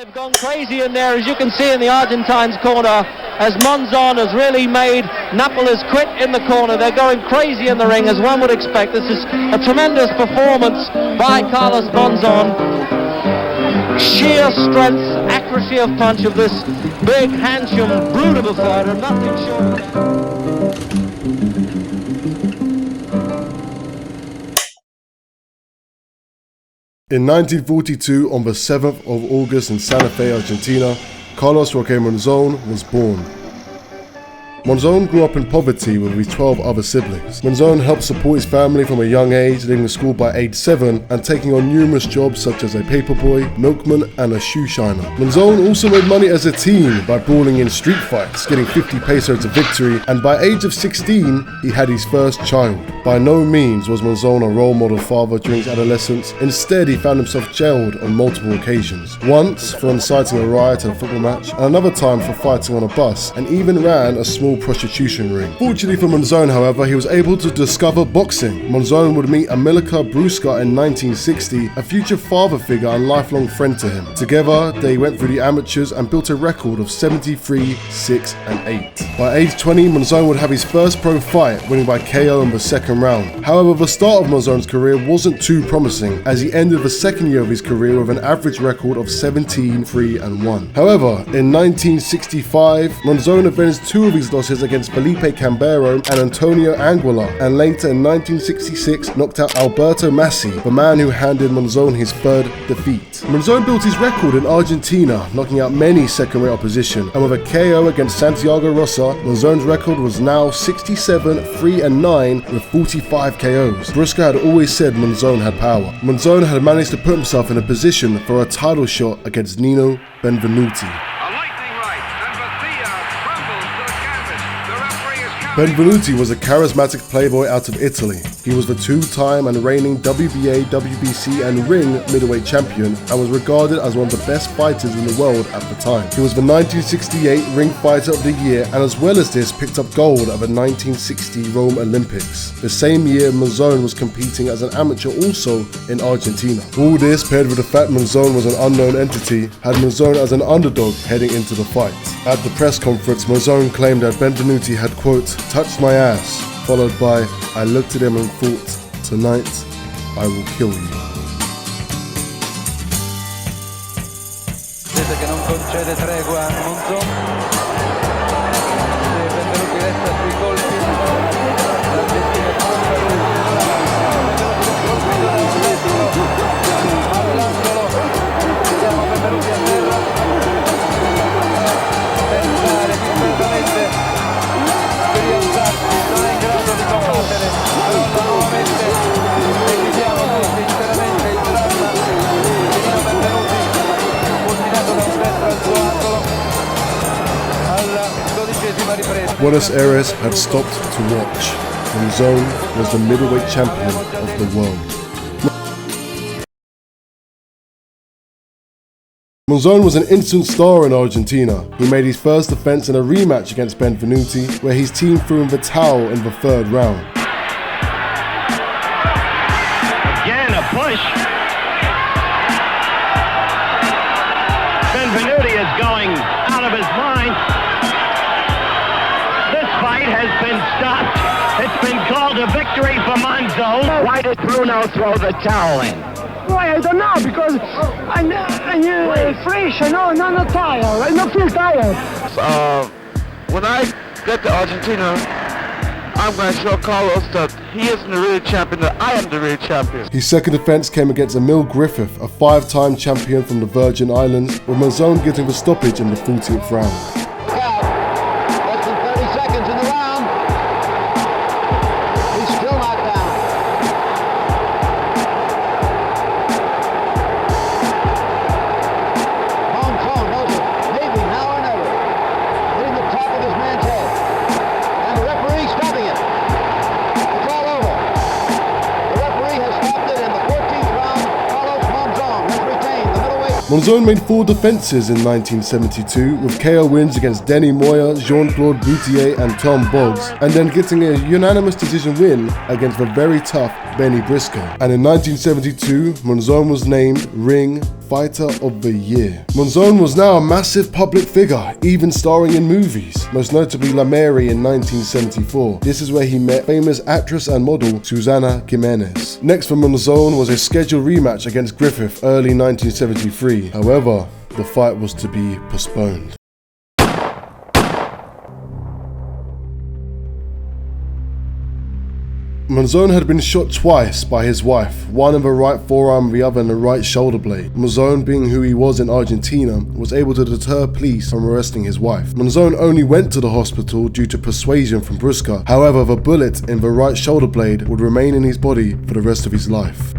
They've gone crazy in there, as you can see in the Argentines corner, as MONZON has really made Napoles quit in the corner. They're going crazy in the ring, as one would expect. This is a tremendous performance by Carlos MONZON. Sheer strength, accuracy of punch of this big, handsome, brute of a fighter, nothing short of that. In 1942, on the 7th of August in Santa Fe, Argentina, Carlos Roque Monzon was born. Monzon grew up in poverty with his 12 other siblings. Monzon helped support his family from a young age, leaving school by age 7 and taking on numerous jobs such as a paperboy, milkman and a shoe shiner. Monzon also made money as a teen by brawling in street fights, getting 50 peso to victory, and by age of 16, he had his first child. By no means was Monzon a role model father during his adolescence. Instead, he found himself jailed on multiple occasions. Once for inciting a riot at a football match, and another time for fighting on a bus, and even ran a small prostitution ring. Fortunately for Monzon, however, he was able to discover boxing. Monzon would meet Amilcar Brusca in 1960, a future father figure and lifelong friend to him. Together, they went through the amateurs and built a record of 73, 6 and 8. By age 20, Monzon would have his first pro fight, winning by KO in the second round. However, the start of Monzon's career wasn't too promising, as he ended the second year of his career with an average record of 17, 3 and 1. However, in 1965, Monzon avenged two of his losses against Felipe Cambero and Antonio Anguilla, and later in 1966 knocked out Alberto Massi, the man who handed Monzon his third defeat. Monzon built his record in Argentina, knocking out many second-rate opposition, and with a KO against Santiago Rosa, Monzon's record was now 67, 3 and 9 with 45 KOs. Brusca had always said Monzon had power. Monzon had managed to put himself in a position for a title shot against Nino Benvenuti. Benvenuti was a charismatic playboy out of Italy. He was the two-time and reigning WBA, WBC and Ring middleweight champion and was regarded as one of the best fighters in the world at the time. He was the 1968 Ring Fighter of the Year and as well as this picked up gold at the 1960 Rome Olympics. The same year, Monzon was competing as an amateur also in Argentina. All this paired with the fact Monzon was an unknown entity had Monzon as an underdog heading into the fight. At the press conference, Monzon claimed that Benvenuti had, quote, touched my ass, followed by, I looked at him and thought, tonight, I will kill you. Vedete che non concede tregua a Monzon. Benvenuti resta sui colpi. L'Argentina è pronta lui. All'angolo. Vediamo Benvenuti a terra. Tentare disperatamente. Non è in grado di combattere, crolla nuovamente e vediamo tutti interamente il dramma di Nino Benvenuti, fulminato da un destro al suo angolo alla 12ª ripresa. Buenos Aires had stopped to watch. Monzon was the middleweight champion of the world. Monzon was an instant star in Argentina. He made his first defense in a rematch against Benvenuti, where his team threw in the towel in the third round. Again, a push. Benvenuti is going out of his mind. This fight has been stopped. It's been called a victory for Monzon. Why did Bruno throw the towel in? Why, I don't know, because I'm fresh, I'm not tired, I don't feel tired. When I get to Argentina, I'm going to show Carlos that he isn't the real champion, that I am the real champion. His second defense came against Emil Griffith, a 5-time champion from the Virgin Islands, with Monzon getting the stoppage in the 14th round. Less than 30 seconds in the round. He's still knocked down. Monzon knows it. Maybe now or never. Hitting the top of his man's head. And the referee stopping it. It's all over. The referee has stopped it in the 14th round. Carlos Monzon has retained the middleweight. Monzon made 4 defenses in 1972, with KO wins against Denny Moyer, Jean-Claude Boutier and Tom Boggs, and then getting a unanimous decision win against the very tough Benny Briscoe. And in 1972, Monzon was named Ring Fighter of the Year. Monzon was now a massive public figure, even starring in movies, most notably La Mary in 1974. This is where he met famous actress and model Susana Jimenez. Next for Monzon was a scheduled rematch against Griffith early 1973. However, the fight was to be postponed. Monzon had been shot twice by his wife, one in the right forearm, the other in the right shoulder blade. Monzon, being who he was in Argentina, was able to deter police from arresting his wife. Monzon only went to the hospital due to persuasion from Brusca. However, the bullet in the right shoulder blade would remain in his body for the rest of his life.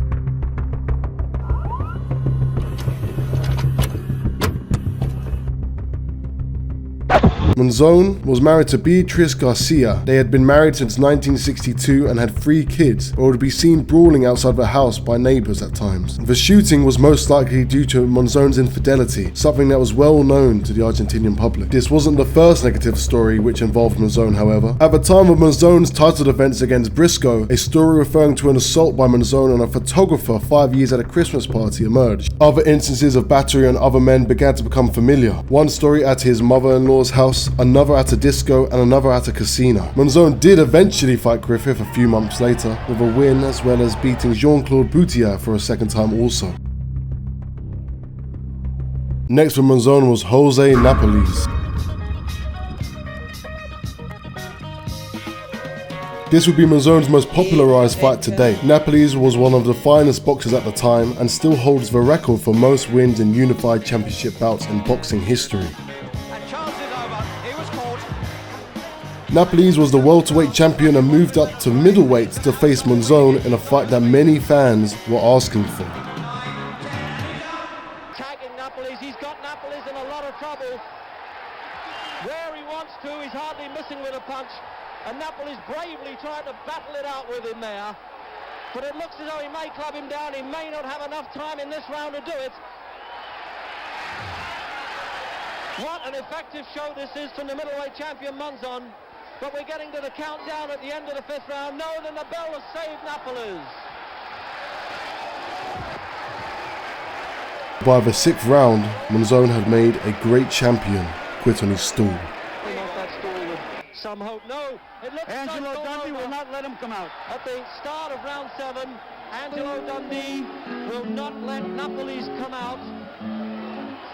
Monzon was married to Beatriz Garcia. They had been married since 1962 and had 3 kids, but would be seen brawling outside the house by neighbors at times. The shooting was most likely due to Monzon's infidelity, something that was well known to the Argentinian public. This wasn't the first negative story which involved Monzon, however. At the time of Monzon's title defense against Briscoe, a story referring to an assault by Monzon on a photographer 5 years at a Christmas party emerged. Other instances of battery on other men began to become familiar. One story at his mother-in-law's house, another at a disco, and another at a casino. Monzon did eventually fight Griffith a few months later, with a win as well as beating Jean-Claude Boutillard for a second time also. Next for Monzon was Jose Napoles. This would be Monzon's most popularized fight to date. Napoles was one of the finest boxers at the time and still holds the record for most wins in unified championship bouts in boxing history. Napoles was the welterweight champion and moved up to middleweight to face Monzon in a fight that many fans were asking for. Tagging Napoles, he's got Napoles in a lot of trouble. Where he wants to, he's hardly missing with a punch. And Napoles bravely tried to battle it out with him there. But it looks as though he may club him down. He may not have enough time in this round to do it. What an effective show this is from the middleweight champion Monzon. But we're getting to the countdown at the end of the 5th round. No, then the bell has saved Napoles. By the 6th round, Monzon had made a great champion quit on his stool. Off that stool with some hope. No, it looks Angelo like Dundee will not let him come out. At the start of round 7, Angelo Dundee will not let Napoles come out.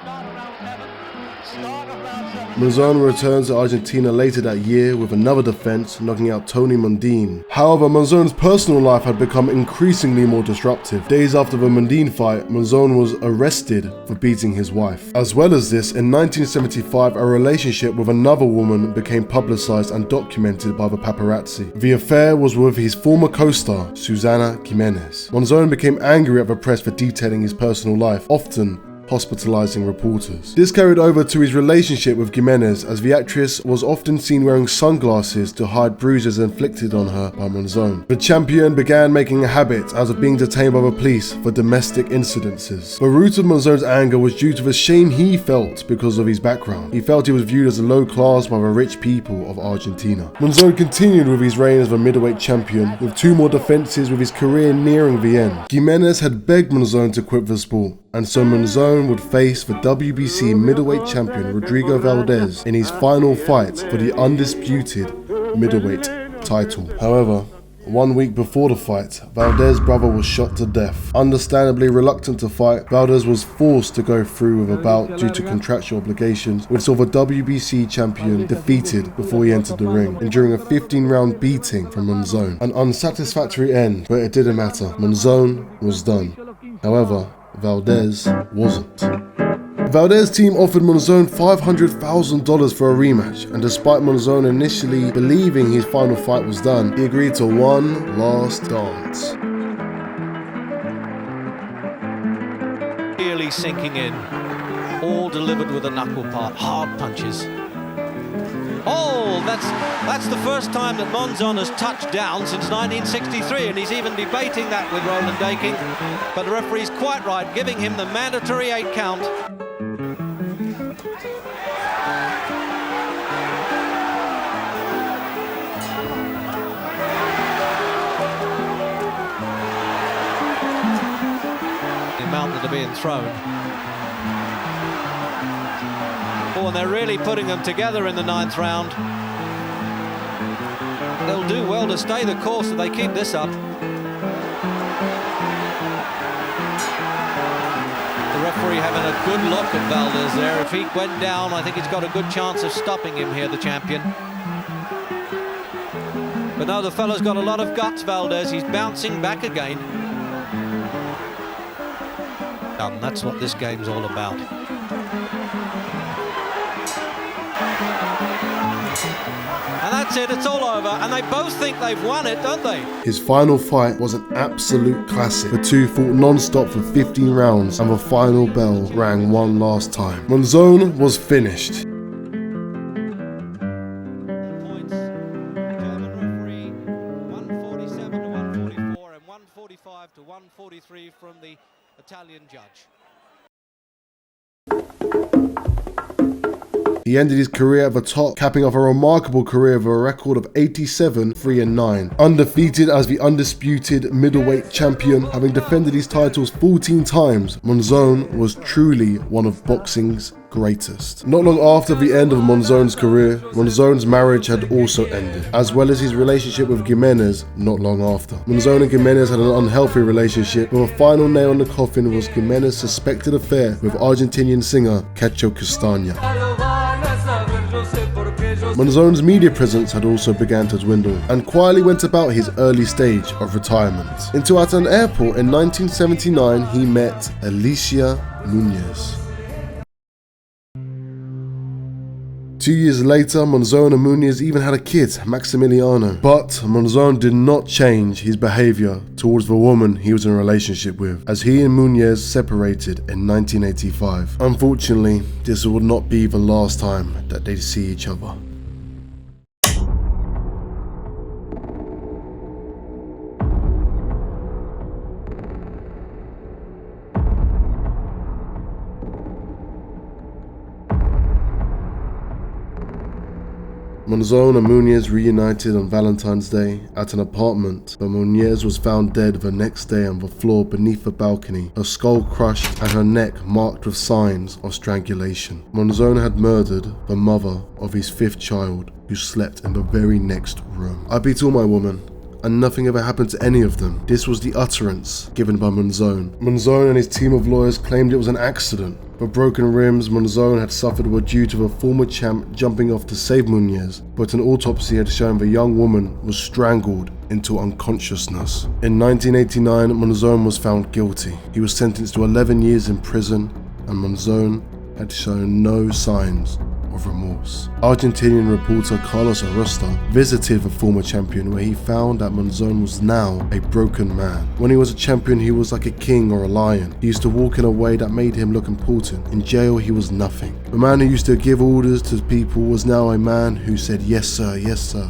Start of round 7. Start of round 7. Monzon returns to Argentina later that year with another defense, knocking out Tony Mundine. However, Monzon's personal life had become increasingly more disruptive. Days after the Mundine fight, Monzon was arrested for beating his wife. As well as this, in 1975, a relationship with another woman became publicized and documented by the paparazzi. The affair was with his former co-star, Susana Jimenez. Monzon became angry at the press for detailing his personal life, often hospitalizing reporters. This carried over to his relationship with Jimenez, as the actress was often seen wearing sunglasses to hide bruises inflicted on her by Monzon. The champion began making a habit out of being detained by the police for domestic incidences. The root of Monzon's anger was due to the shame he felt because of his background. He felt he was viewed as a low class by the rich people of Argentina. Monzon continued with his reign as the middleweight champion, with 2 more defenses with his career nearing the end. Jimenez had begged Monzon to quit the sport, and so Monzon would face the WBC middleweight champion Rodrigo Valdez in his final fight for the undisputed middleweight title. However, 1 week before the fight, Valdez's brother was shot to death. Understandably reluctant to fight, Valdez was forced to go through with a bout due to contractual obligations, which saw the WBC champion defeated before he entered the ring, enduring a 15-round beating from Monzon. An unsatisfactory end, but it didn't matter. Monzon was done. However, Valdez wasn't. Valdez's team offered Monzon $500,000 for a rematch, and despite Monzon initially believing his final fight was done, he agreed to one last dance. Really sinking in, all delivered with a knuckle part, hard punches. Oh, that's the first time that Monzon has touched down since 1963, and he's even debating that with Roland Daking. But the referee's quite right, giving him the mandatory 8 count. The amount that are being thrown. powerful, and they're really putting them together in the 9th round. They'll do well to stay the course if they keep this up. The referee having a good look at Valdez there. If he went down, I think he's got a good chance of stopping him here, the champion. But no, the fellow's got a lot of guts, Valdez. He's bouncing back again. And that's what this game's all about. And that's it, it's all over. And they both think they've won it, don't they? His final fight was an absolute classic. The two fought non-stop for 15 rounds and the final bell rang one last time. MONZON was finished. Points. German referee, 147 to 144 and 145 to 143 from the Italian judge. He ended his career at the top, capping off a remarkable career with a record of 87, 3-9. Undefeated as the undisputed middleweight champion, having defended his titles 14 times, MONZON was truly one of boxing's greatest. Not long after the end of MONZON's career, MONZON's marriage had also ended, as well as his relationship with Jimenez not long after. MONZON and Jimenez had an unhealthy relationship, but the final nail in the coffin was Jimenez's suspected affair with Argentinian singer Quecho Castaña. MONZON's media presence had also begun to dwindle, and quietly went about his early stage of retirement. Until at an airport in 1979 he met Alicia Muñoz. 2 years later, MONZON and Muñoz even had a kid, Maximiliano. But MONZON did not change his behavior towards the woman he was in a relationship with, as he and Muñoz separated in 1985. Unfortunately, this would not be the last time that they'd see each other. MONZON and Muñoz reunited on Valentine's Day at an apartment, but Muñoz was found dead the next day on the floor beneath the balcony, her skull crushed and her neck marked with signs of strangulation. MONZON had murdered the mother of his 5th child, who slept in the very next room. "I beat all my women, and nothing ever happened to any of them." This was the utterance given by MONZON. MONZON and his team of lawyers claimed it was an accident. The broken rims MONZON had suffered were due to the former champ jumping off to save Muñoz, but an autopsy had shown the young woman was strangled into unconsciousness. In 1989, MONZON was found guilty. He was sentenced to 11 years in prison, and MONZON had shown no signs of remorse. Argentinian reporter Carlos Arosta visited the former champion, where he found that MONZON was now a broken man. When he was a champion, he was like a king or a lion. He used to walk in a way that made him look important. In jail, he was nothing. The man who used to give orders to people was now a man who said, "Yes sir, yes sir."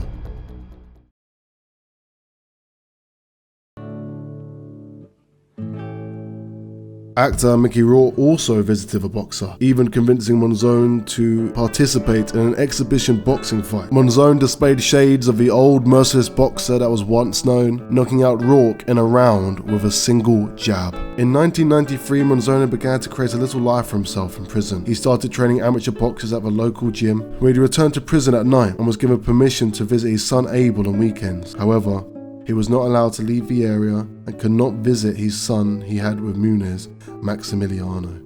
Actor Mickey Rourke also visited the boxer, even convincing MONZON to participate in an exhibition boxing fight. MONZON displayed shades of the old merciless boxer that was once known, knocking out Rourke in a round with a single jab. In 1993, MONZON began to create a little life for himself in prison. He started training amateur boxers at the local gym, where he returned to prison at night and was given permission to visit his son Abel on weekends. However, he was not allowed to leave the area and could not visit his son he had with Muñoz, Maximiliano.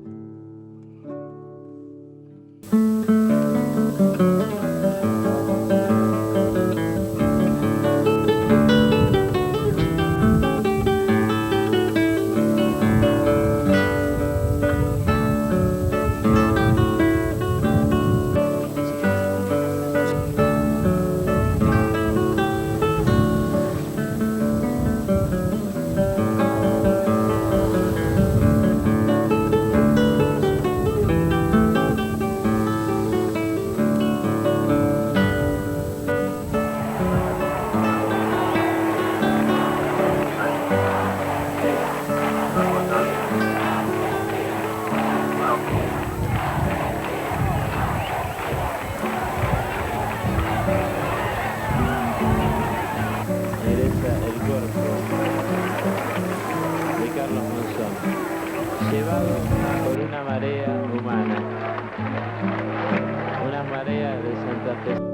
at this.